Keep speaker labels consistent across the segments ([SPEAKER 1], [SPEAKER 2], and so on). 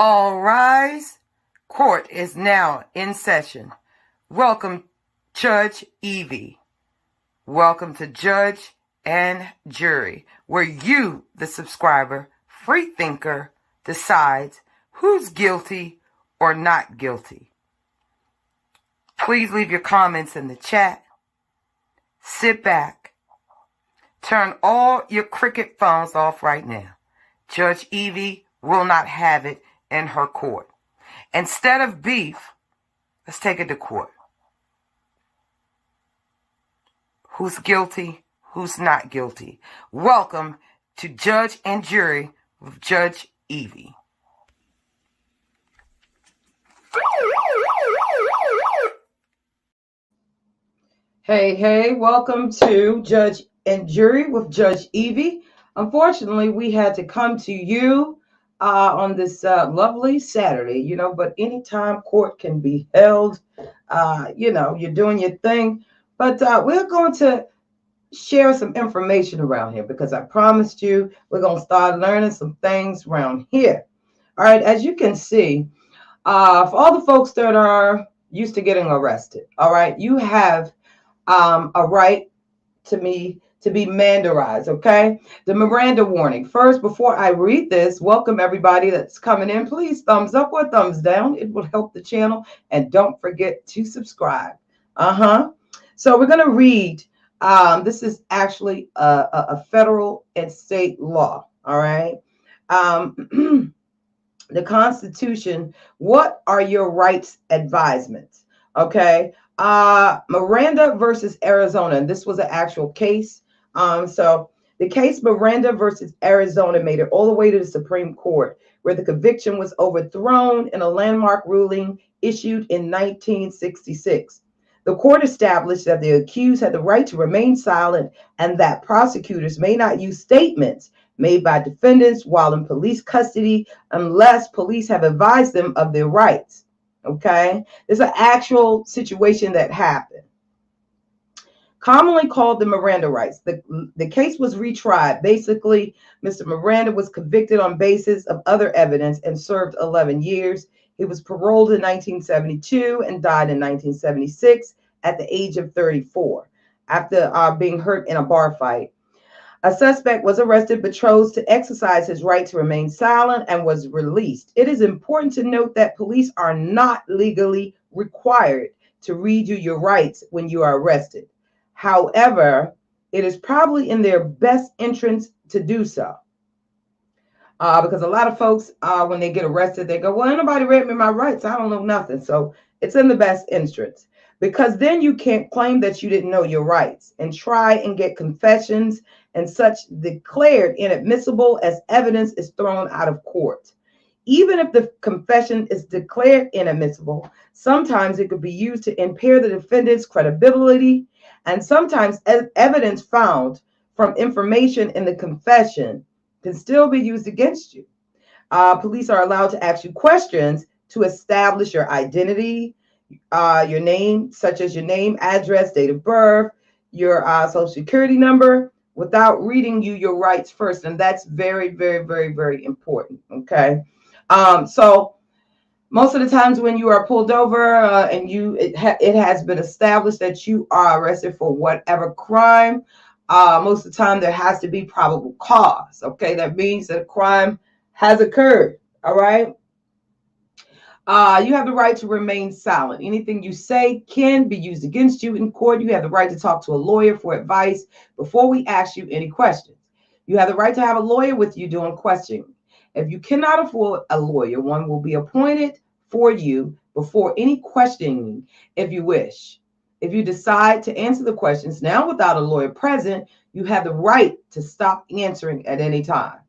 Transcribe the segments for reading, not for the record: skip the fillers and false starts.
[SPEAKER 1] All rise. Court is now in session. Welcome, Judge Evie. Welcome to Judge and Jury, where you, the subscriber, free thinker, decides who's guilty or not guilty. Please leave your comments in the chat. Sit back. Turn all your cricket phones off right now. Judge Evie will not have it in her court. Instead of beef, let's take it to court. Who's guilty? Who's not guilty? Welcome to Judge and Jury with Judge Evie. Hey, welcome to Judge and Jury with Judge Evie. Unfortunately, we had to come to you on this lovely Saturday, but anytime court can be held, you're doing your thing. But we're going to share some information around here because I promised you we're going to start learning some things around here. All right, as you can see, for all the folks that are used to getting arrested, all right, you have a right to be mandarized, okay? The Miranda warning. First, before I read this, welcome everybody that's coming in. Please thumbs up or thumbs down. It will help the channel. And don't forget to subscribe. So we're going to read. This is actually a federal and state law, all right? The Constitution, what are your rights advisements, okay? Miranda versus Arizona, and this was an actual case. So the case Miranda versus Arizona made it all the way to the Supreme Court, where the conviction was overthrown in a landmark ruling issued in 1966. The court established that the accused had the right to remain silent and that prosecutors may not use statements made by defendants while in police custody unless police have advised them of their rights. Okay, there's an actual situation that happened. Commonly called the Miranda rights. The case was retried. Basically, Mr. Miranda was convicted on basis of other evidence and served 11 years. He was paroled in 1972 and died in 1976 at the age of 34 after being hurt in a bar fight. A suspect was arrested but chose to exercise his right to remain silent and was released. It is important to note that police are not legally required to read you your rights when you are arrested. However, it is probably in their best interest to do so. Because a lot of folks, when they get arrested, they go, well, nobody read me my rights. I don't know nothing. So it's in the best interest. Because then you can't claim that you didn't know your rights and try and get confessions and such declared inadmissible as evidence is thrown out of court. Even if the confession is declared inadmissible, sometimes it could be used to impair the defendant's credibility, and sometimes evidence found from information in the confession can still be used against you. Police are allowed to ask you questions to establish your identity, your name, such as your name, address, date of birth, your social security number, without reading you your rights first. And that's very, very, very, very important. Okay. So most of the times when you are pulled over and it has been established that you are arrested for whatever crime, most of the time there has to be probable cause. Okay. That means that a crime has occurred. All right. You have the right to remain silent. Anything you say can be used against you in court. You have the right to talk to a lawyer for advice before we ask you any questions. You have the right to have a lawyer with you during questioning. If you cannot afford a lawyer, one will be appointed for you before any questioning if you wish. If you decide to answer the questions now without a lawyer present, you have the right to stop answering at any time.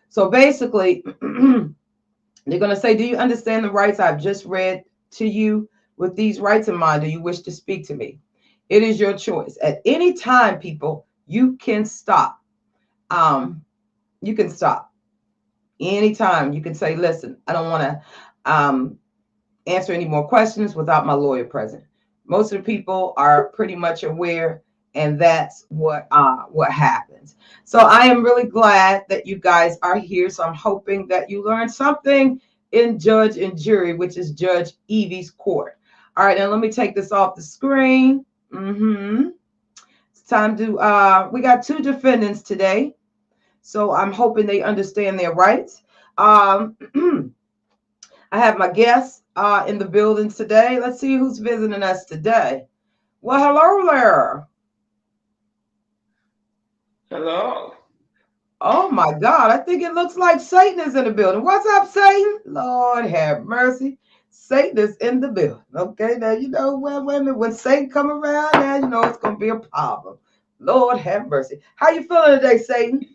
[SPEAKER 1] So basically, they're going to say, do you understand the rights I've just read to you? With these rights in mind, do you wish to speak to me? It is your choice. At any time, people, you can stop. You can stop. Anytime you can say, listen, I don't want to answer any more questions without my lawyer present. Most of the people are pretty much aware, and that's what happens. So I am really glad that you guys are here. So I'm hoping that you learned something in judge and jury, which is Judge Evie's court. All right, now let me take this off the screen. It's time to, we got two defendants today. So I'm hoping they understand their rights. I have my guests in the building today. Let's see who's visiting us today. Well, hello there.
[SPEAKER 2] Hello.
[SPEAKER 1] Oh my God, I think it looks like Satan is in the building. What's up, Satan? Lord have mercy. Satan is in the building. Okay, now you know when Satan come around, now you know it's gonna be a problem. Lord have mercy. How you feeling today, Satan?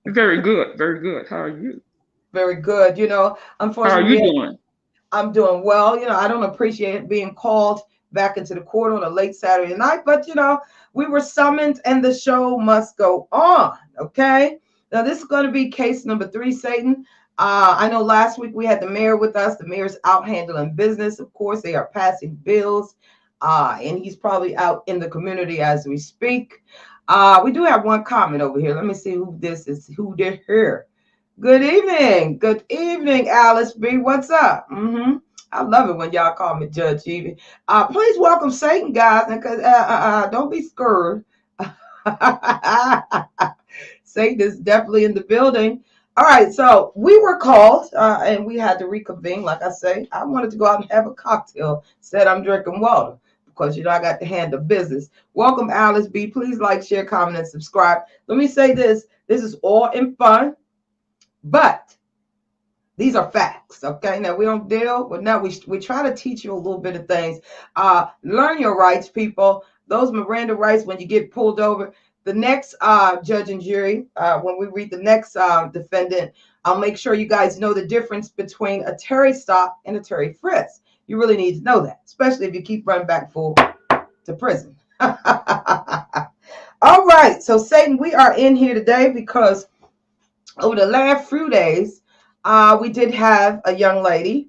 [SPEAKER 2] Very good. Very good. How are you?
[SPEAKER 1] Very good. You know,
[SPEAKER 2] How are
[SPEAKER 1] unfortunately,
[SPEAKER 2] you doing?
[SPEAKER 1] I'm doing well. You know, I don't appreciate being called back into the court on a late Saturday night, but you know, we were summoned and the show must go on. Okay. Now, this is going to be case number 3, Satan. I know last week we had the mayor with us. The mayor's out handling business. Of course, they are passing bills, and he's probably out in the community as we speak. We do have one comment over here. Let me see who this is, who they're here. Good evening. Good evening, Alice B. What's up? I love it when y'all call me Judge Evie. Please welcome Satan, guys, and don't be scared. Satan is definitely in the building. All right, so we were called and we had to reconvene. Like I say, I wanted to go out and have a cocktail. Said I'm drinking water because, you know, I got to handle business. Welcome, Alice B. Please like, share, comment, and subscribe. Let me say this. This is all in fun. But these are facts, okay? Now, we don't deal with, now we try to teach you a little bit of things. Learn your rights, people. Those Miranda rights when you get pulled over. The next judge and jury, when we read the next defendant, I'll make sure you guys know the difference between a Terry stop and a Terry frisk. You really need to know that, especially if you keep running back full to prison. All right, so Satan, we are in here today because over the last few days, we did have a young lady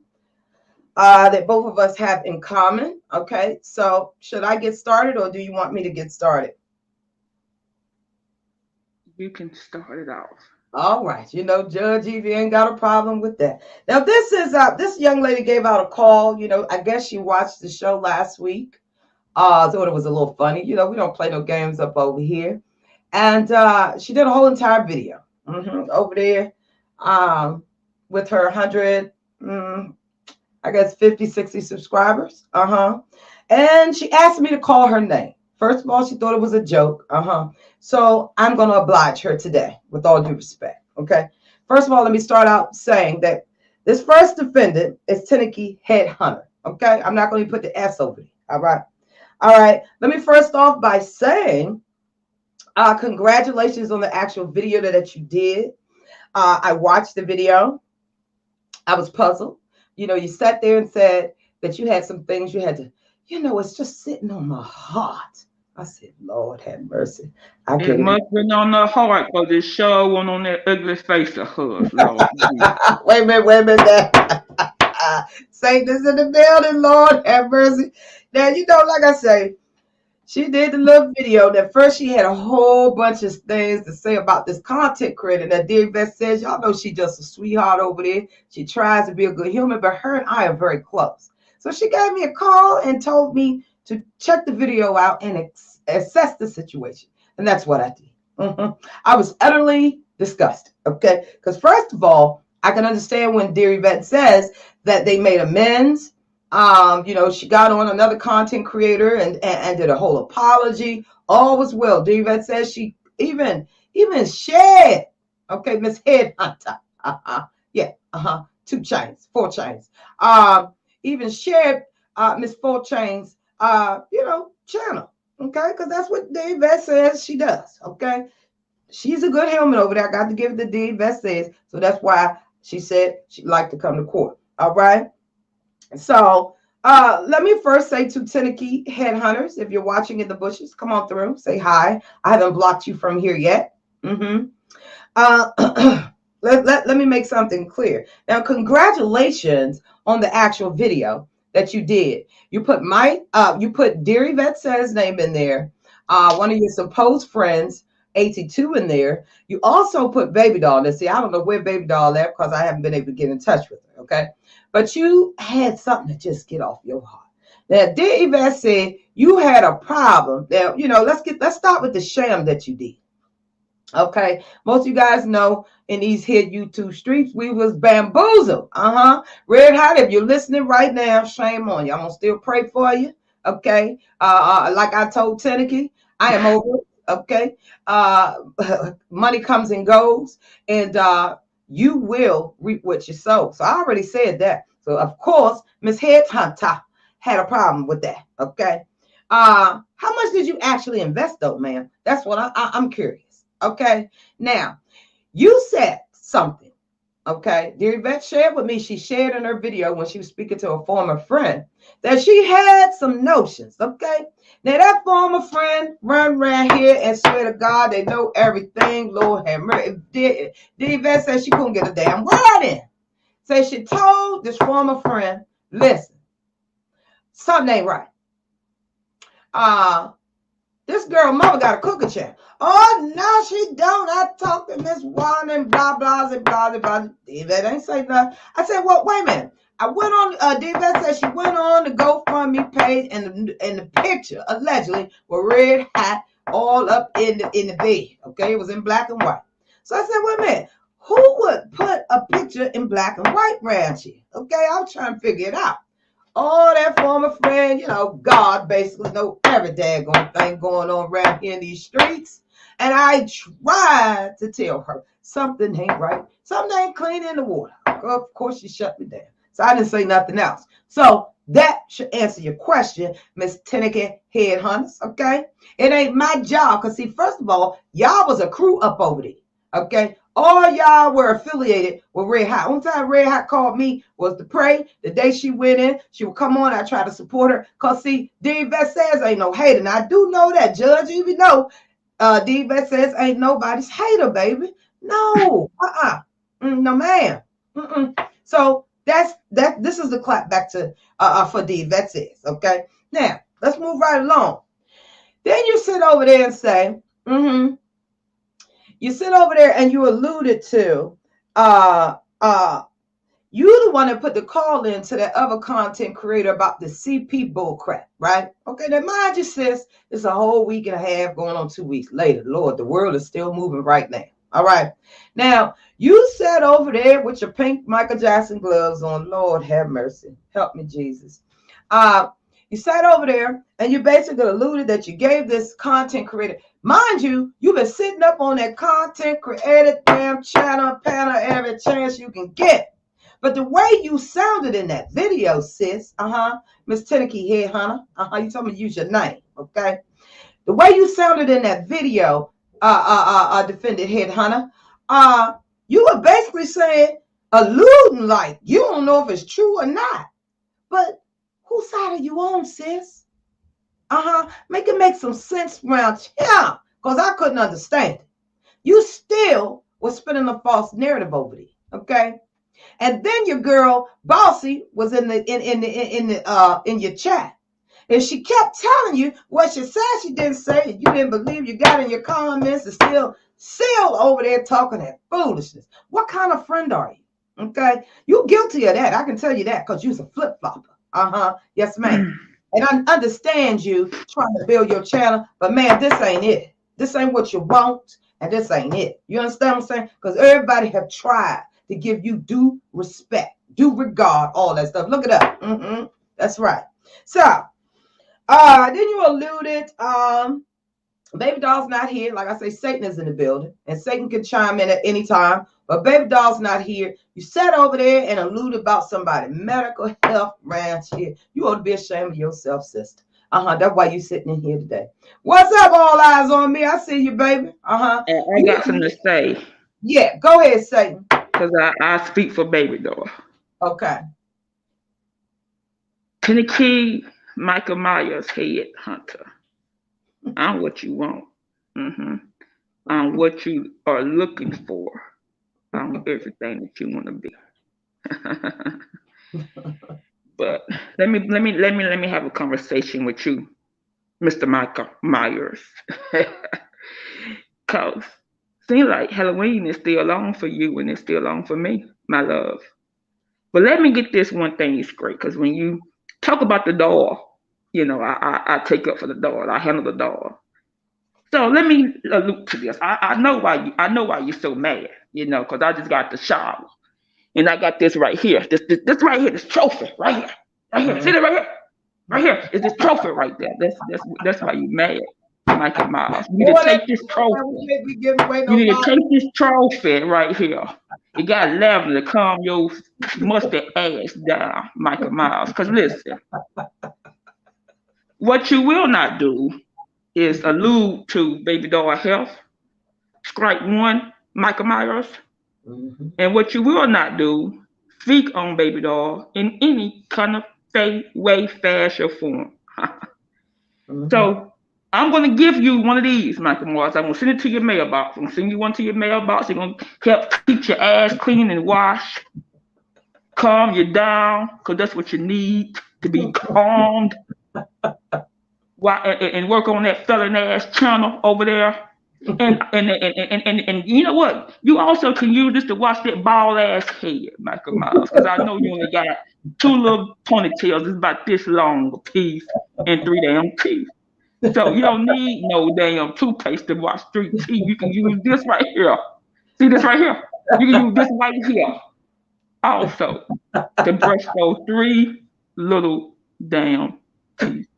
[SPEAKER 1] that both of us have in common. Okay, so should I get started or do you want me to get started?
[SPEAKER 2] You can start it off.
[SPEAKER 1] All right, you know, Judge Evie ain't got a problem with that. Now, this is this young lady gave out a call. You know, I guess she watched the show last week. Thought it was a little funny. You know, we don't play no games up over here. And she did a whole entire video over there with her 100, I guess 50, 60 subscribers. And she asked me to call her name. First of all, she thought it was a joke. So I'm going to oblige her today with all due respect. Okay. First of all, let me start out saying that this first defendant is Tennekey Headhunter. Okay. I'm not going to put the S over it. All right. All right. Let me first off by saying congratulations on the actual video that you did. I watched the video. I was puzzled. You know, you sat there and said that you had some things you had to, you know, it's just sitting on my heart. I said, Lord have mercy. I
[SPEAKER 2] It
[SPEAKER 1] can't
[SPEAKER 2] must have been on the heart because it sure went on that ugly face of hers, Lord.
[SPEAKER 1] Wait a minute. Satan is in the building, Lord have mercy. Now, you know, like I say, she did the little video that first she had a whole bunch of things to say about this content creator that Dear Vest says, y'all know she's just a sweetheart over there. She tries to be a good human, but her and I are very close. So she gave me a call and told me to check the video out and assess the situation. And that's what I did. I was utterly disgusted, okay? Because first of all, I can understand when Dear Vet says that they made amends. You know, she got on another content creator and did a whole apology. All was well. Dear Vet says she even shared, okay, Miss Headhunter. Yeah, 2 chains, 4 chains. Even shared Miss 4 chains, you know, channel, okay, because that's what Dear Vet says she does, okay. She's a good helmet over there. I got to give it to Dear Vet says, so that's why she said she'd like to come to court. All right. So let me first say to Tennekey Headhunters, if you're watching in the bushes, come on through, say hi. I haven't blocked you from here yet. Let me make something clear. Now, congratulations on the actual video that you did. You put you put Dear Vet Says name in there, one of your supposed friends, 82 in there. You also put Baby Doll. Now, see, I don't know where Baby Doll at because I haven't been able to get in touch with her, okay? But you had something to just get off your heart. Now, dear Yvette said you had a problem. Now, let's start with the sham that you did. Okay, most of you guys know in these hit YouTube streets, we was bamboozled. Red Hot, if you're listening right now, shame on you. I'm gonna still pray for you. Okay, like I told Tenuki, I am over it. Okay, money comes and goes, and you will reap what you sow. So I already said that. So of course, Miss Headhunter had a problem with that. Okay, how much did you actually invest, though, ma'am? That's what I'm curious. Okay. Now, you said something. Okay. Dear Yvette shared with me, she shared in her video when she was speaking to a former friend that she had some notions. Okay. Now, that former friend run around here and swear to God they know everything. Lord have mercy. Dear Yvette said she couldn't get a damn word in. So she told this former friend, listen, something ain't right. This girl mother got a cooking channel. Oh, no, she don't. I talked to Miss Warren and blah, blah, blah, blah, blah. David ain't say nothing. I said, well, wait a minute. I went on, David said she went on the GoFundMe page and the picture, allegedly, were red hot all up in the bed. Okay, it was in black and white. So I said, wait a minute. Who would put a picture in black and white around here? Okay, I was trying to figure it out. Oh, that former friend, God basically know every daggone thing going on around here in these streets. And I tried to tell her something ain't right. Something ain't clean in the water. Of course, she shut me down. So I didn't say nothing else. So that should answer your question, Miss Tennekey Headhunters, okay? It ain't my job. Because, see, first of all, y'all was a crew up over there, okay? All y'all were affiliated with Red Hot. One time Red Hot called me was to pray. The day she went in, she would come on. I tried to support her. Because, see, D-Vet says ain't no hater. And I do know that, Judge. Even though D-Vet says ain't nobody's hater, baby. No. No, ma'am. So this is the clap back to for D-Vet says. Okay. Now, let's move right along. Then you sit over there and say, you sit over there and you alluded to you the one that put the call in to that other content creator about the CP bullcrap, right? Okay, now mind you, sis, it's a whole week and a half going on 2 weeks later. Lord, the world is still moving right now. All right. Now, you sat over there with your pink Michael Jackson gloves on. Lord have mercy. Help me, Jesus. You sat over there and you basically alluded that you gave this content creator. Mind you, you've been sitting up on that content creator damn channel panel every chance you can get. But the way you sounded in that video, sis, Miss Tennekey Headhunter, you told me to use your name, okay? The way you sounded in that video, defended Headhunter, you were basically saying, alluding like you don't know if it's true or not. But whose side are you on, sis? Make it make some sense around here, because I couldn't understand it. You still was spinning a false narrative over there, okay? And then your girl Bossy was in your chat, and she kept telling you what she said she didn't say, and you didn't believe. You got in your comments and still over there talking that foolishness. What kind of friend are you? Okay, you guilty of that. I can tell you that because you's a flip flopper. Yes, ma'am. And I understand you trying to build your channel, but man, this ain't it. This ain't what you want, and this ain't it. You understand what I'm saying? Because everybody have tried to give you due respect, due regard, all that stuff. Look it up. That's right. So, then you alluded, Baby Doll's not here. Like I say, Satan is in the building, and Satan can chime in at any time, but Baby Doll's not here. You sat over there and alluded about somebody medical health ranch here. You ought to be ashamed of yourself, sister. That's why you sitting in here today. What's up, all eyes on me? I see you, baby.
[SPEAKER 2] I got something to say.
[SPEAKER 1] Yeah, go ahead, Satan.
[SPEAKER 2] Because I speak for Baby Doll.
[SPEAKER 1] Okay.
[SPEAKER 2] Tenuki Michael Myers Headhunter. I'm what you want. I'm what you are looking for. I'm everything that you want to be. But let me have a conversation with you, Mr. Michael Myers. Cause seems like Halloween is still on for you and it's still on for me, my love. But let me get this one thing straight, because when you talk about the doll, I take up for the doll. I handle the doll. So let me allude to this. I know why you're so mad, because I just got the shower and I got this right here. This right here, this trophy right here. Right here. See that right here? Right here is this trophy right there. That's why you mad, Michael Miles. You need to take this trophy.
[SPEAKER 1] We give away
[SPEAKER 2] You
[SPEAKER 1] no
[SPEAKER 2] need to
[SPEAKER 1] ball.
[SPEAKER 2] take this trophy right here. It got lavender to calm your musty ass down, Michael Miles. Cause listen, what you will not do is allude to baby doll health, strike one, Michael Myers.
[SPEAKER 1] Mhm.
[SPEAKER 2] And what you will not do, speak on baby doll in any kind of way, fashion, or form.
[SPEAKER 1] Mhm.
[SPEAKER 2] So I'm gonna give you one of these, Michael Morris. I'm gonna send it to your mailbox. I'm gonna send you one to your mailbox. It's gonna help keep your ass clean and wash, calm you down, cause that's what you need to be calmed. And work on that felon ass channel over there. And you know what? You also can use this to wash that bald ass head, Michael Miles, because I know you only got two little ponytails. It's about this long a piece and three damn teeth. So you don't need no damn toothpaste to wash three teeth. You can use this right here. See this right here? You can use this right here also to brush those three little damn teeth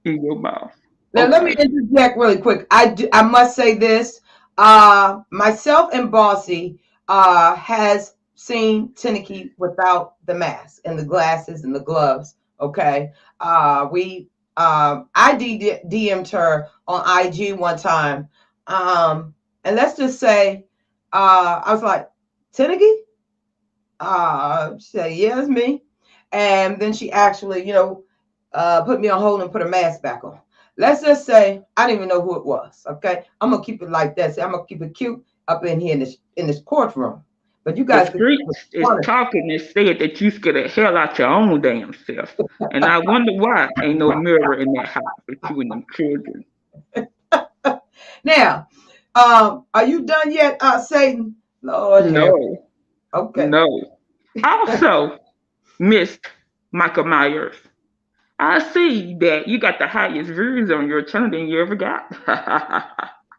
[SPEAKER 2] in your mouth.
[SPEAKER 1] Now let me
[SPEAKER 2] Okay.
[SPEAKER 1] interject really quick. I must say this. Myself and Bossy has seen Tenuki without the mask and the glasses and the gloves. Okay. We I DM'd her on IG one time. And let's just say I was like, Tenuki? She said, yeah, it's me. And then she actually, put me on hold and put a mask back on. Let's just say I didn't even know who it was. Okay, I'm gonna keep it like that. See, I'm gonna keep it cute up in here in this courtroom. But you
[SPEAKER 2] The
[SPEAKER 1] guys could
[SPEAKER 2] streets is talking and said that you scared the hell out your own damn self. And I wonder why ain't no mirror in that house with you and them children.
[SPEAKER 1] now. Are you done yet, Satan? Lord have.
[SPEAKER 2] No,
[SPEAKER 1] Okay.
[SPEAKER 2] no. Also, Miss Michael Myers, I see that you got the highest views on your channel than you ever got.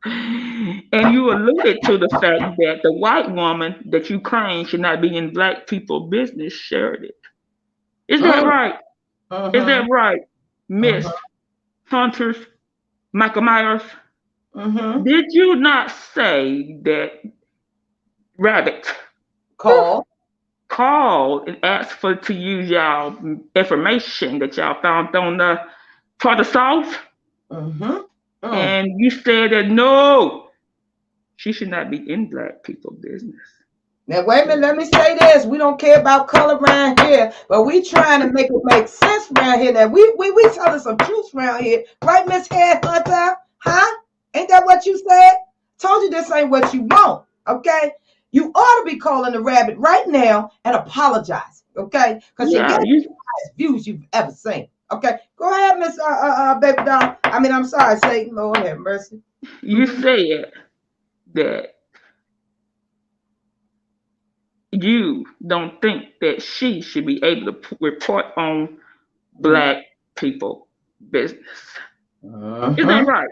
[SPEAKER 2] And you alluded to the fact that the white woman that you claim should not be in black people business shared it. Is that
[SPEAKER 1] Mm,
[SPEAKER 2] right? Is
[SPEAKER 1] mm-hmm.
[SPEAKER 2] that right, Miss
[SPEAKER 1] Mm-hmm.
[SPEAKER 2] Hunters, Michael Myers?
[SPEAKER 1] Mm-hmm.
[SPEAKER 2] Did you not say that Rabbit
[SPEAKER 1] Call.
[SPEAKER 2] called and asked for to use y'all information that y'all found on the tartar sauce?
[SPEAKER 1] Mm-hmm. Mm.
[SPEAKER 2] And you said that no, she should not be in black people business.
[SPEAKER 1] Now wait a minute, let me say this. We don't care about color around here, but we trying to make it make sense around here. Now we telling some truth around here. Right, Miss Headhunter? Huh? Ain't that what you said? Told you this ain't what you want. Okay? You ought to be calling the rabbit right now and apologize. Okay? Because you
[SPEAKER 2] Yeah,
[SPEAKER 1] get the
[SPEAKER 2] you
[SPEAKER 1] highest views you've ever seen. Okay? Go ahead, Miss Baby Doll. I mean, I'm sorry, Satan. Lord have mercy.
[SPEAKER 2] you
[SPEAKER 1] Mm-hmm.
[SPEAKER 2] said that you don't think that she should be able to report on black people business. Is that
[SPEAKER 1] Mm-hmm.
[SPEAKER 2] right?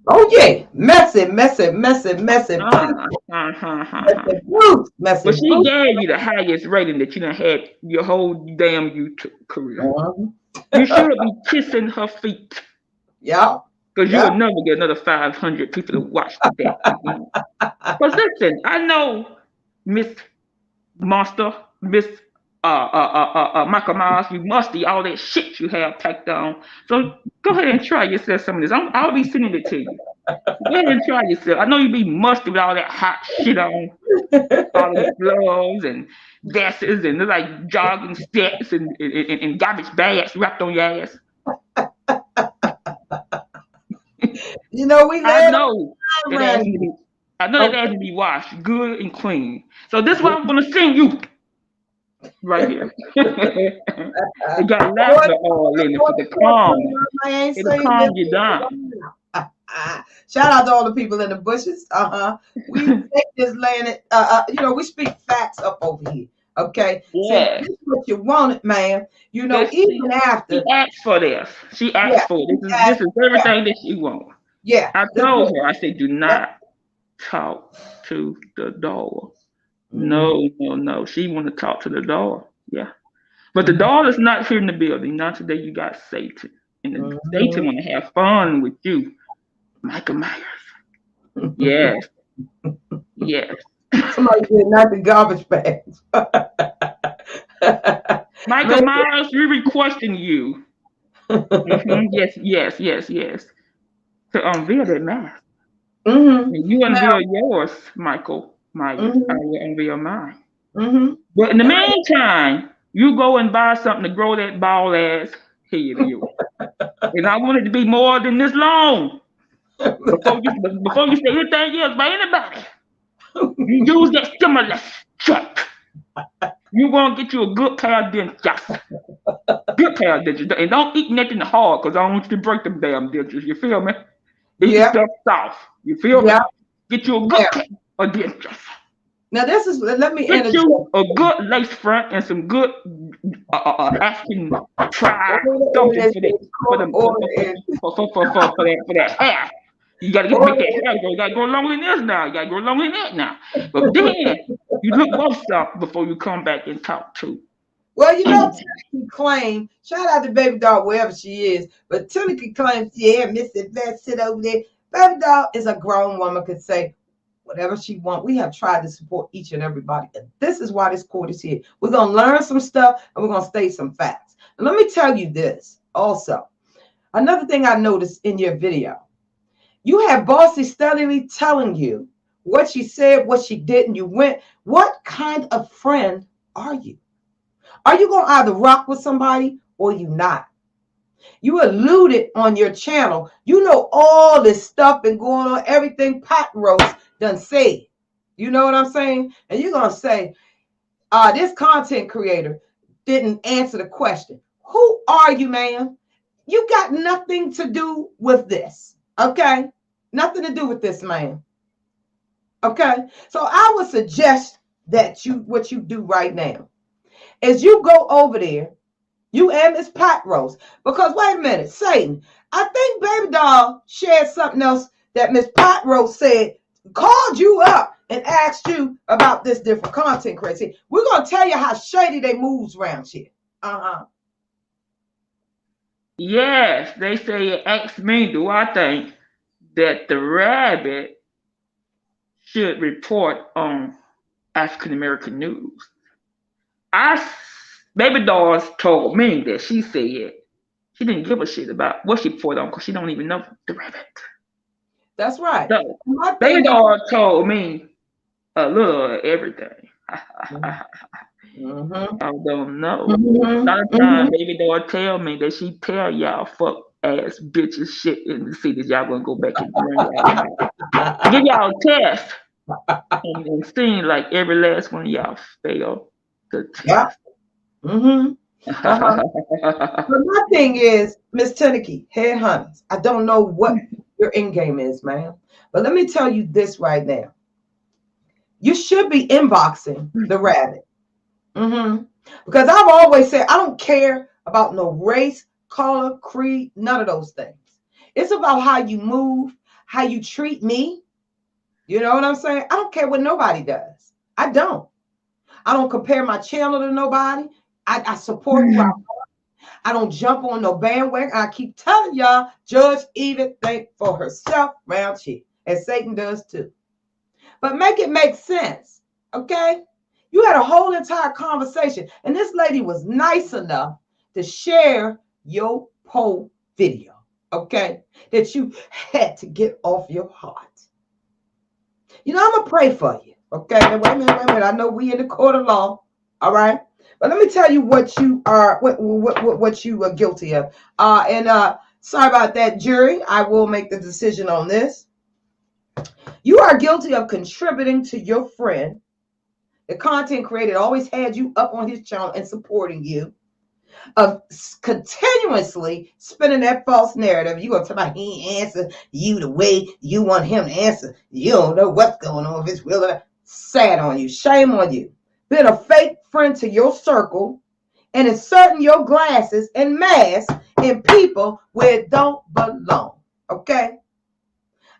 [SPEAKER 1] Oh yeah, messy, messy, messy, messy
[SPEAKER 2] Uh,
[SPEAKER 1] people,
[SPEAKER 2] uh, uh, uh, uh.
[SPEAKER 1] messy boots,
[SPEAKER 2] Well,
[SPEAKER 1] messy
[SPEAKER 2] she
[SPEAKER 1] boots.
[SPEAKER 2] gave you the highest rating that you done had your whole damn YouTube career.
[SPEAKER 1] Mhm.
[SPEAKER 2] You should be kissing her feet
[SPEAKER 1] Yeah,
[SPEAKER 2] because you
[SPEAKER 1] yeah.
[SPEAKER 2] will never get another 500 people to watch that again. Because listen, I know Miss Monster, Miss Michael Myers, you musty, all that shit you have packed on. So go ahead and try yourself some of this. I'll be sending it to you. Go ahead and try yourself. I know you be musty with all that hot shit on, all those gloves and vests and look like jogging sticks and garbage bags wrapped on your ass.
[SPEAKER 1] We
[SPEAKER 2] I
[SPEAKER 1] lay it
[SPEAKER 2] know
[SPEAKER 1] all
[SPEAKER 2] that
[SPEAKER 1] around
[SPEAKER 2] ass need to
[SPEAKER 1] here.
[SPEAKER 2] be. I know that
[SPEAKER 1] Okay.
[SPEAKER 2] ass need to be washed good and clean. So this is what I'm gonna send you right here. It got
[SPEAKER 1] Boy,
[SPEAKER 2] lavender oil in it
[SPEAKER 1] boy,
[SPEAKER 2] for the
[SPEAKER 1] boy,
[SPEAKER 2] calm.
[SPEAKER 1] I ain't
[SPEAKER 2] It'll
[SPEAKER 1] saying
[SPEAKER 2] calm
[SPEAKER 1] this.
[SPEAKER 2] you down.
[SPEAKER 1] Shout out to all the people in the bushes. They just laying it. We speak facts up over here. Okay, see,
[SPEAKER 2] Yeah.
[SPEAKER 1] this is what you wanted, man.
[SPEAKER 2] Yes,
[SPEAKER 1] Even
[SPEAKER 2] she
[SPEAKER 1] after,
[SPEAKER 2] asked for this. She
[SPEAKER 1] yeah,
[SPEAKER 2] asked for it.
[SPEAKER 1] he
[SPEAKER 2] This
[SPEAKER 1] asked,
[SPEAKER 2] is
[SPEAKER 1] yeah,
[SPEAKER 2] everything that she wants.
[SPEAKER 1] yeah,
[SPEAKER 2] I
[SPEAKER 1] this
[SPEAKER 2] told
[SPEAKER 1] book,
[SPEAKER 2] her, I said, do
[SPEAKER 1] yeah.
[SPEAKER 2] not talk to the door.
[SPEAKER 1] Mm-hmm,
[SPEAKER 2] No, no, no. She want to talk to the door. Yeah. But the
[SPEAKER 1] mm-hmm,
[SPEAKER 2] door is not here in the building. Not today. You got Satan. And the Satan want to have fun with you. Michael Myers.
[SPEAKER 1] mm-hmm.
[SPEAKER 2] Yes. Yes.
[SPEAKER 1] Somebody said not the garbage bags.
[SPEAKER 2] Michael
[SPEAKER 1] Man.
[SPEAKER 2] Myers, we're requesting you. Yes, yes, yes, yes. To unveil that mask.
[SPEAKER 1] Mm-hmm.
[SPEAKER 2] And you
[SPEAKER 1] Now,
[SPEAKER 2] unveil yours, Michael Myers. I
[SPEAKER 1] mm-hmm,
[SPEAKER 2] will unveil mine.
[SPEAKER 1] mm-hmm.
[SPEAKER 2] But in the meantime, you go and buy something to grow that bald ass head of yours. And I want it to be more than this long. Before you say anything else by anybody, you use that stimulus check. You want to get you a good pair of dentures. Good pair of dentures. And don't eat nothing hard because I don't want you to break them damn dentures. You feel me? Eat the
[SPEAKER 1] Yeah,
[SPEAKER 2] stuff soft. You feel me?
[SPEAKER 1] yeah.
[SPEAKER 2] Get you a good
[SPEAKER 1] Now,
[SPEAKER 2] pair of dentures.
[SPEAKER 1] now this is. Let me
[SPEAKER 2] Get
[SPEAKER 1] interject.
[SPEAKER 2] you a good lace front and some good African fried
[SPEAKER 1] Order
[SPEAKER 2] something
[SPEAKER 1] is
[SPEAKER 2] for that for them
[SPEAKER 1] order is
[SPEAKER 2] for that hair. You gotta get make
[SPEAKER 1] order
[SPEAKER 2] that
[SPEAKER 1] is.
[SPEAKER 2] hair grow. You gotta grow longer than this now. You gotta grow longer than that now. But then you look both stuff before you come back and talk to.
[SPEAKER 1] Well, Tenuki claim. Shout out to Baby Doll wherever she is, but Tenuki claims, yeah, Missy Beth sit over there. Baby Doll is a grown woman, could say whatever she want. We have tried to support each and everybody, and this is why this court is here. We're gonna learn some stuff, and we're gonna state some facts. And let me tell you this also. Another thing I noticed in your video, you had Bossy steadily telling you what she said, what she didn't. You went. What kind of friend are you? Are you going to either rock with somebody or you not? You alluded on your channel. You know all this stuff been going on, everything Pot Roast done said. You know what I'm saying? And you're going to say, this content creator didn't answer the question. Who are you, man? You got nothing to do with this. Okay? Nothing to do with this, man. Okay? So I would suggest that what you do right now is you go over there, you and Miss Pot Roast. Because wait a minute, Satan, I think Baby Doll shared something else that Miss Pot Roast said, called you up and asked you about this different content creator. We're gonna tell you how shady they moves around here.
[SPEAKER 2] Yes, they say ask me, do I think that the rabbit should report on African American news? I Baby Dolls told me that she said she didn't give a shit about what she reported on because she don't even know the rabbit.
[SPEAKER 1] That's right.
[SPEAKER 2] So
[SPEAKER 1] My
[SPEAKER 2] Baby
[SPEAKER 1] thing is,
[SPEAKER 2] Doll told me a little of everything.
[SPEAKER 1] mm-hmm,
[SPEAKER 2] I don't know. A
[SPEAKER 1] mm-hmm,
[SPEAKER 2] lot of
[SPEAKER 1] mm-hmm.
[SPEAKER 2] time Baby Doll tell me that she tell y'all fuck ass bitches shit in the cities y'all gonna go back and run y'all out. Give y'all a test and seem like every last one of y'all fail the
[SPEAKER 1] Yeah.
[SPEAKER 2] test.
[SPEAKER 1] Mm-hmm. Uh-huh. But my thing is, Miss Tennekey, headhunters. I don't know what your end game is, man. But let me tell you this right now. You should be inboxing the rabbit. Because I've always said I don't care about no race, color, creed, none of those things. It's about how you move, how you treat me. You know what I'm saying? I don't care what nobody does. I don't. I don't compare my channel to nobody. I support who I don't jump on no bandwagon. I keep telling y'all, Judge even think for herself round here, as Satan does too. But make it make sense, okay? You had a whole entire conversation, and this lady was nice enough to share your whole video, okay? That you had to get off your heart. I'm gonna pray for you, okay? Now, wait a minute. I know we in the court of law, all right? But let me tell you what you are, what you are guilty of. Sorry about that, jury. I will make the decision on this. You are guilty of contributing to your friend. The content creator always had you up on his channel and supporting you. of continuously spinning that false narrative. You gonna tell me he ain't answer you the way you want him to answer. You don't know what's going on, if it's real or not. Sad on you. Shame on you. Being a fake friend to your circle and inserting your glasses and masks in people where it don't belong. Okay?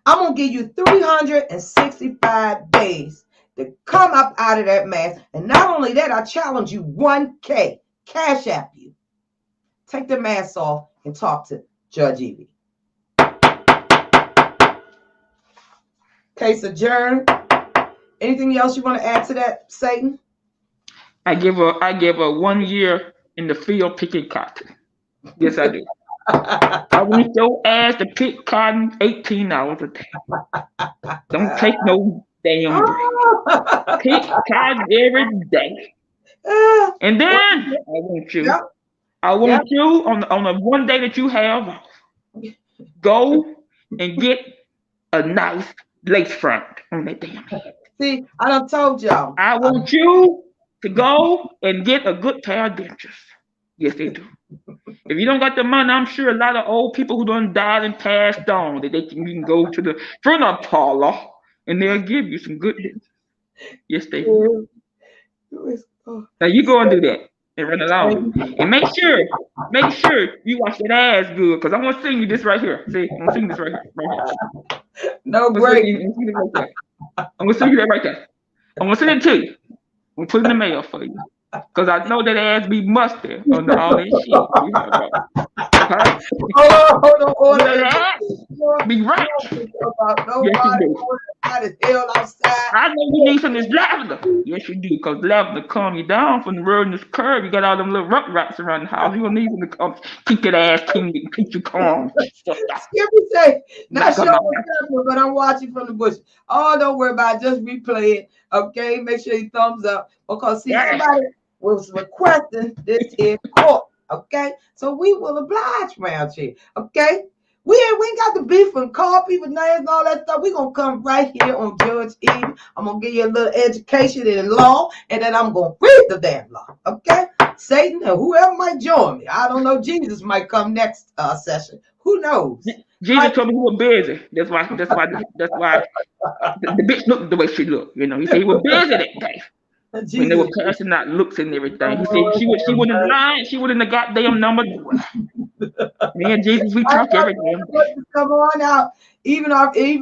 [SPEAKER 1] I'm going to give you 365 days to come up out of that mask. And not only that, I challenge you 1K. Cash app you. Take the mask off and talk to Judge Evie. Case adjourned. Anything else you want to add to that, Satan?
[SPEAKER 2] I give a 1 year in the field picking cotton. Yes, I do. I want your ass to pick cotton 18 hours a day. Don't take no damn break. Pick cotton every day. And then I want you. Yep. I want you on the one day that you have off, go and get a nice lace front on that damn head.
[SPEAKER 1] See, I done told y'all.
[SPEAKER 2] I want you to go and get a good pair of dentures. Yes, they do. If you don't got the money, I'm sure a lot of old people who done died and passed on that you can go to the funeral parlor and they'll give you some good dentures. Yes, they do. Now you go and do that and run along. And make sure you wash that ass good, because I'm gonna sing you this right here. See, I'm gonna sing this right here.
[SPEAKER 1] No break.
[SPEAKER 2] I'm gonna sing you that right there. I'm gonna send it to you. I'm gonna put it in the mail for you. Because I know that ass be musty on all that shit. Hold on. Be right. I know you need some of this lavender. Yes, you do. Because lavender calm you down from the road and this curve. You got all them little rock rats around the house. You gonna need them to come keep that ass clean and keep you calm.
[SPEAKER 1] Skipper say, not sure what's happening, but I'm watching from the bush. Oh, don't worry about it. Just replay it. Okay, make sure you thumbs up. Because see, somebody was requesting this here court. Okay, so we will oblige around here. Okay, we ain't got the beef and call people names and all that stuff. We gonna come right here on Judge Evie. I'm gonna give you a little education in law, and then I'm gonna read the damn law. Okay, Satan and whoever might join me. I don't know. Jesus might come next session. Who knows?
[SPEAKER 2] Jesus told me he was busy. That's why the bitch looked the way she looked. You know, he said he was busy that day. Jesus. When they were passing out looks and everything, he said she wouldn't lie. She wouldn't the goddamn number. Me and Jesus, we talk every day.
[SPEAKER 1] Come on out. Even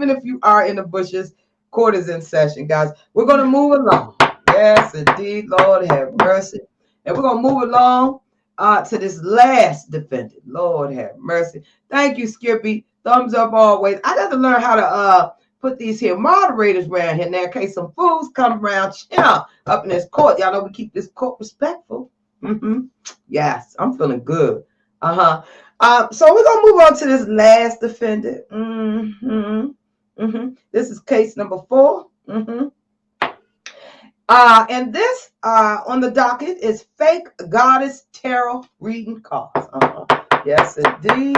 [SPEAKER 1] if you are in the bushes, court is in session, guys. We're gonna move along. Yes, indeed, Lord have mercy. And we're gonna move along to this last defendant. Lord have mercy. Thank you, Skippy. Thumbs up always. I got to learn how to put these here moderators around here now in case some fools come around up in this court. Y'all know we keep this court respectful. Yes, I'm feeling good. So we're going to move on to this last defendant. This is case number 4. And this on the docket is fake goddess tarot reading cards. Yes, indeed.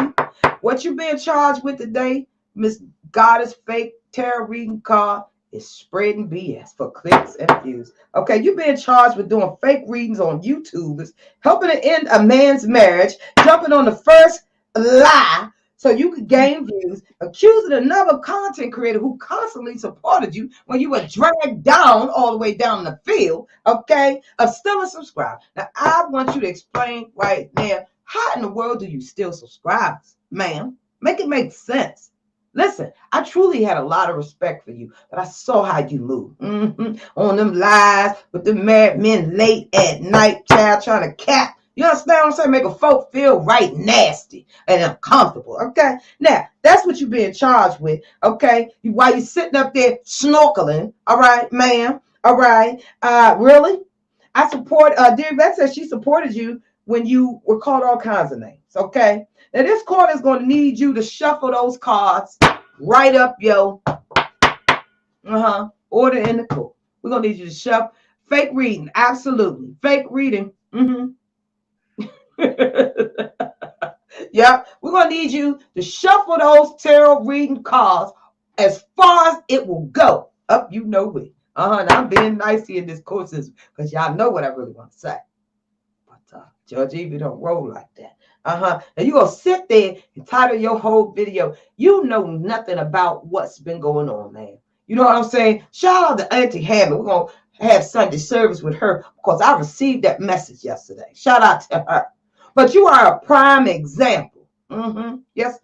[SPEAKER 1] What you being charged with today, Miss Goddess fake tarot reading card, is spreading BS for clicks and views. Okay, you being charged with doing fake readings on YouTubers, helping to end a man's marriage, jumping on the first lie so you could gain views, accusing another content creator who constantly supported you when you were dragged down all the way down the field, okay, of still subscribe. Now, I want you to explain right now, how in the world do you still subscribe, ma'am? Make it make sense. Listen, I truly had a lot of respect for you, but I saw how you move. On them lies with the married men late at night, child, trying to cap. You understand what I'm saying? Make a folk feel right nasty and uncomfortable, okay? Now, that's what you're being charged with, okay? While you're sitting up there snorkeling, all right, ma'am? All right. Really? I support, dear Vet says she supported you when you were called all kinds of names, okay? Now, this court is going to need you to shuffle those cards right up, yo. Order in the court. We're going to need you to shuffle. Fake reading, absolutely. Fake reading. Yeah, we're going to need you to shuffle those tarot reading cards as far as it will go. Up, you know it. And I'm being nice here in this court system because y'all know what I really want to say. But Judge Evie don't roll like that. And you gonna sit there and title your whole video. You know nothing about what's been going on, man. You know what I'm saying? Shout out to Auntie Hammond. We're gonna have Sunday service with her because I received that message yesterday. Shout out to her. But you are a prime example. Yes,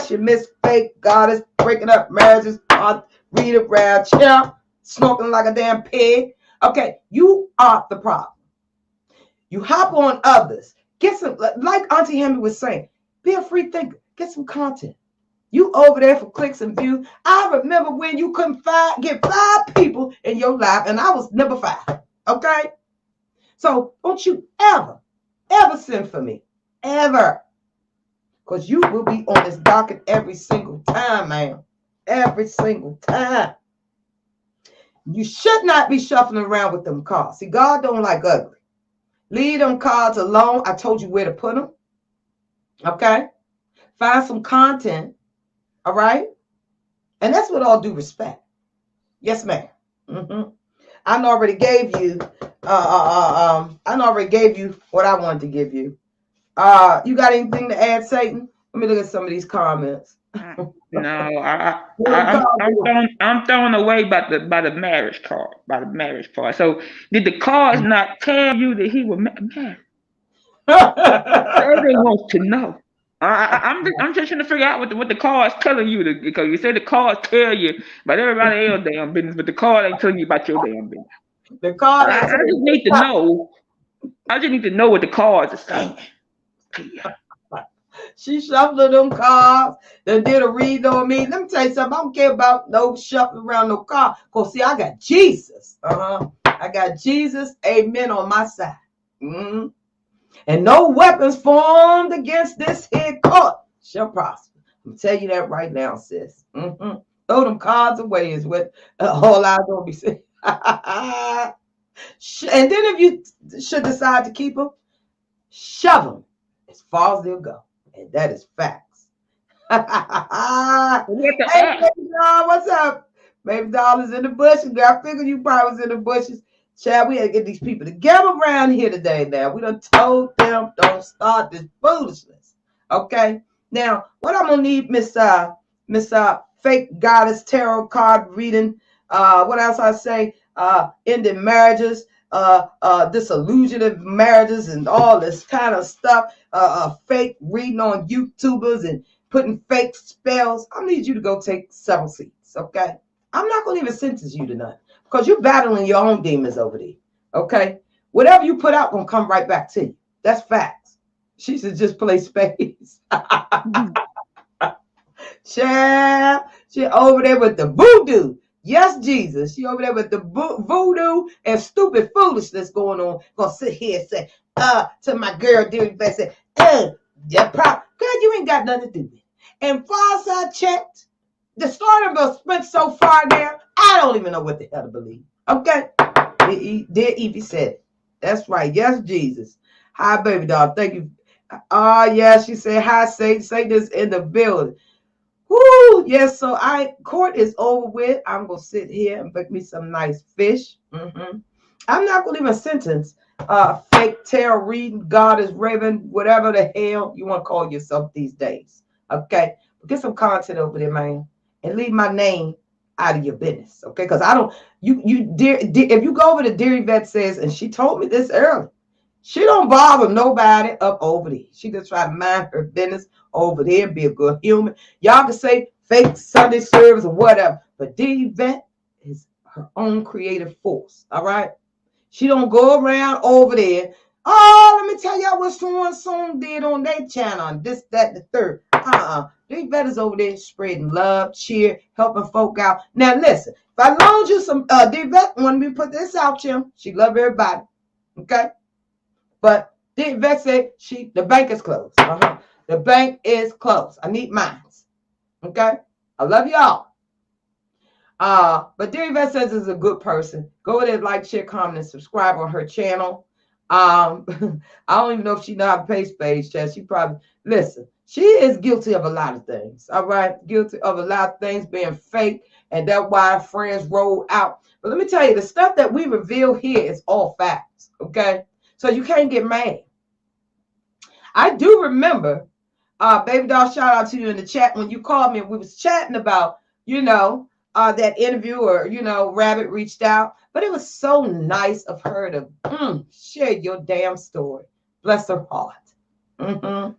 [SPEAKER 1] you miss fake goddess, breaking up marriages, read around, chill, smoking like a damn pig. Okay, you are the problem. You hop on others. Get some, like Auntie Hammond was saying, be a free thinker. Get some content. You over there for clicks and views. I remember when you couldn't get 5 people in your life, and I was number 5. Okay? So don't you ever send for me. Ever. Because you will be on this docket every single time, man. Every single time. You should not be shuffling around with them cards. See, God don't like ugly. Leave them cards alone. I told you where to put them. Okay? Find some content. All right? And that's with all due respect. Yes, ma'am. I already gave you what I wanted to give you. You got anything to add, Satan? Let me look at some of these comments.
[SPEAKER 2] No, I'm thrown away by the marriage card, by the marriage part. So did the cards not tell you that he was married? They want to know. I'm just trying to figure out what the cards telling you because you say the cards tell you about everybody else's damn business, but the card ain't telling you about your damn business.
[SPEAKER 1] The card.
[SPEAKER 2] I just need to know. I just need to know what the cards are saying.
[SPEAKER 1] She shuffled them cards. They did a read on me. Let me tell you something. I don't care about no shuffling around no car. Cause see, I got Jesus. I got Jesus. Amen on my side. And no weapons formed against this here court shall prosper. I'm telling you that right now, sis. Throw them cards away is what all I gonna be saying. And then if you should decide to keep them, shove them as far as they'll go. And that is facts. Hey, baby doll, what's up? Baby doll is in the bushes. I figured you probably was in the bushes. Chad, we had to get these people together around here today now. We done told them don't start this foolishness. Okay? Now, what I'm gonna need, Miss Fake Goddess Tarot card reading. What else I say? Ending marriages, disillusioned marriages, and all this kind of stuff. Fake reading on YouTubers and putting fake spells. I need you to go take several seats, okay? I'm not gonna even sentence you tonight because you're battling your own demons over there, okay? Whatever you put out gonna come right back to you. That's facts. She should just play space. Child, she over there with the voodoo. Yes, Jesus. She over there with the voodoo and stupid foolishness going on. Gonna sit here and say, to my girl, dear Beth, say, girl, you ain't got nothing to do with it. And far as I checked, the starting bill spent so far there, I don't even know what the hell to believe. Okay? Dear Evie said it. That's right. Yes, Jesus. Hi, baby doll. Thank you. Yeah, she said, hi, Satan. Satan is in the building. Woo! Yes, so court is over with. I'm gonna sit here and make me some nice fish. I'm not gonna even sentence fake tarot reading, God is raven, whatever the hell you want to call yourself these days. Okay, but get some content over there, man, and leave my name out of your business. Okay, because I don't. Dear, if you go over to Dear Yvette says, and she told me this early. She don't bother nobody up over there. She just try to mind her business over there and be a good human. Y'all can say fake Sunday service or whatever, but the event is her own creative force. All right? She don't go around over there. Oh, let me tell y'all what someone did on their channel on this, that, and the third. The event is over there spreading love, cheer, helping folk out. Now listen, if I loaned you some, the event wanted me to put this out, Jim. She love everybody. Okay? But the vet said the bank is closed. The bank is closed. I need mines. Okay? I love y'all. But Dear Vet says is a good person. Go there, like, share, comment, and subscribe on her channel. I don't even know if she know how to pay space, Chad. She probably listen. She is guilty of a lot of things. All right, guilty of a lot of things being fake, and that's why friends roll out. But let me tell you, the stuff that we reveal here is all facts. Okay. So you can't get mad. I do remember, baby doll, shout out to you in the chat when you called me and we was chatting about, that interview, or, Rabbit reached out. But it was so nice of her to share your damn story. Bless her heart. Mm-hmm.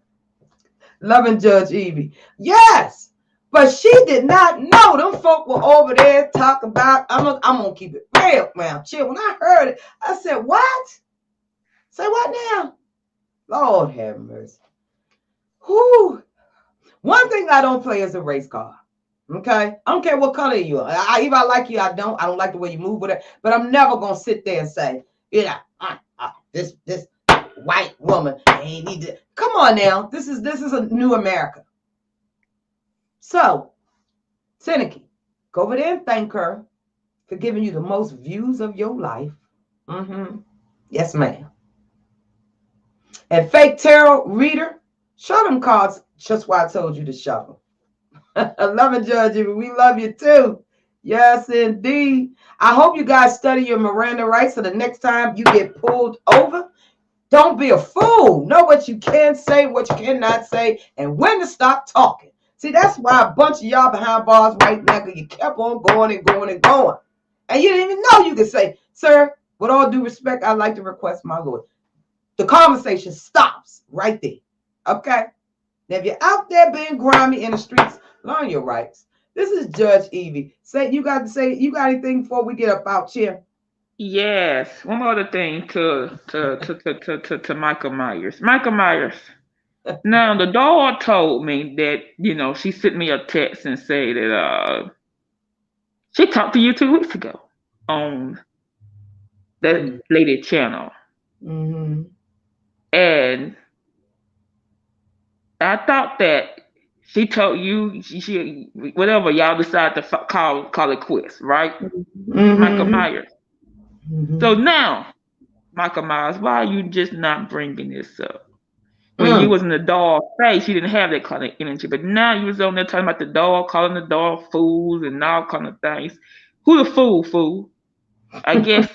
[SPEAKER 1] Loving Judge Evie. Yes. But she did not know them folk were over there talking about, I'm gonna keep it real, man. Chill. When I heard it, I said, what? Say what now? Lord have mercy. Whew. One thing I don't play is a race car. Okay? I don't care what color you are. If I like you, I don't like the way you move with it. But I'm never gonna sit there and say, this white woman ain't need to. Come on now. This is a new America. So, Tenuki, go over there and thank her for giving you the most views of your life. Mm-hmm. Yes, ma'am. And fake tarot reader, show them cards just why I told you to show them. I love it, Judge. We love you too. Yes, indeed. I hope you guys study your Miranda rights so the next time you get pulled over, don't be a fool. Know what you can say, what you cannot say, and when to stop talking. See, that's why a bunch of y'all behind bars right now, because you kept on going and going and going. And you didn't even know you could say, sir, with all due respect, I'd like to request my lord. The conversation stops right there. Okay? Now, if you're out there being grimy in the streets, learn your rights. This is Judge Evie. You got anything before we get up out here?
[SPEAKER 2] Yes. One other thing to Michael Myers. Michael Myers. Now the dog told me that, she sent me a text and said that she talked to you 2 weeks ago on that lady channel.
[SPEAKER 1] Mm-hmm.
[SPEAKER 2] And I thought that she told you she whatever y'all decide to call it quits, right?
[SPEAKER 1] Mm-hmm.
[SPEAKER 2] Michael Myers.
[SPEAKER 1] Mm-hmm.
[SPEAKER 2] So now, Michael Myers, why are you just not bringing this up? When you was in the dog face, you didn't have that kind of energy. But now you was on there talking about the dog, calling the dog fools and all kind of things. Who the fool? I guess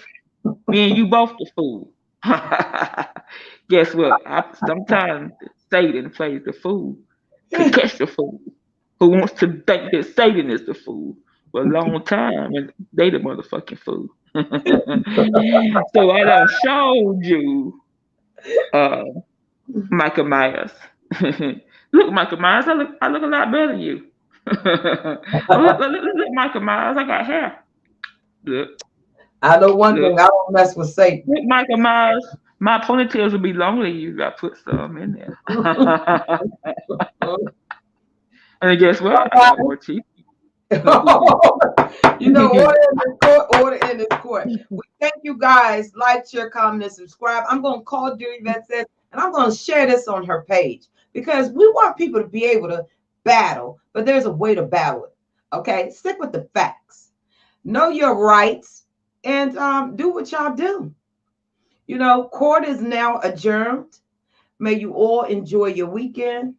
[SPEAKER 2] me and you both the fool. Guess what? Sometimes Satan plays the fool to catch the fool who wants to think that Satan is the fool for a long time and they the motherfucking fool. So I done showed you Michael Myers. Look, Michael Myers, I look a lot better than you. look, Michael Myers, I got hair. Look.
[SPEAKER 1] I know one thing, I don't mess with Satan.
[SPEAKER 2] Look, Michael Myers, my ponytails would be longer than you. I put some in there. And guess what? I got more teeth.
[SPEAKER 1] Order in this court. We thank you guys. Like, share, comment, and subscribe. I'm going to call Judy Vetsett, and I'm going to share this on her page because we want people to be able to battle, but there's a way to battle it. Okay? Stick with the facts. Know your rights and do what y'all do. Court is now adjourned. May you all enjoy your weekend.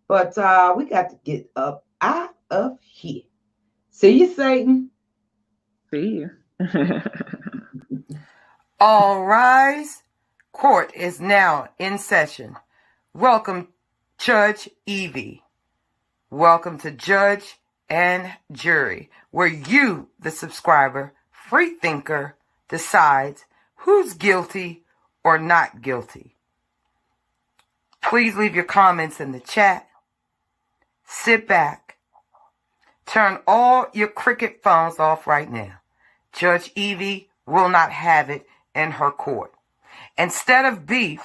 [SPEAKER 1] But we got to get up out of here. See you, Satan.
[SPEAKER 2] See you.
[SPEAKER 1] All rise. Court is now in session. Welcome, Judge Evie. Welcome to Judge and Jury, where you, the subscriber, free thinker, decides who's guilty or not guilty. Please leave your comments in the chat. Sit back. Turn all your cricket phones off right now. Judge Evie will not have it in her court. Instead of beef,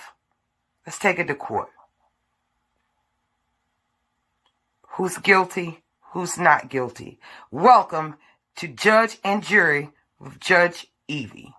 [SPEAKER 1] let's take it to court. Who's guilty? Who's not guilty? Welcome to Judge and Jury with Judge Evie.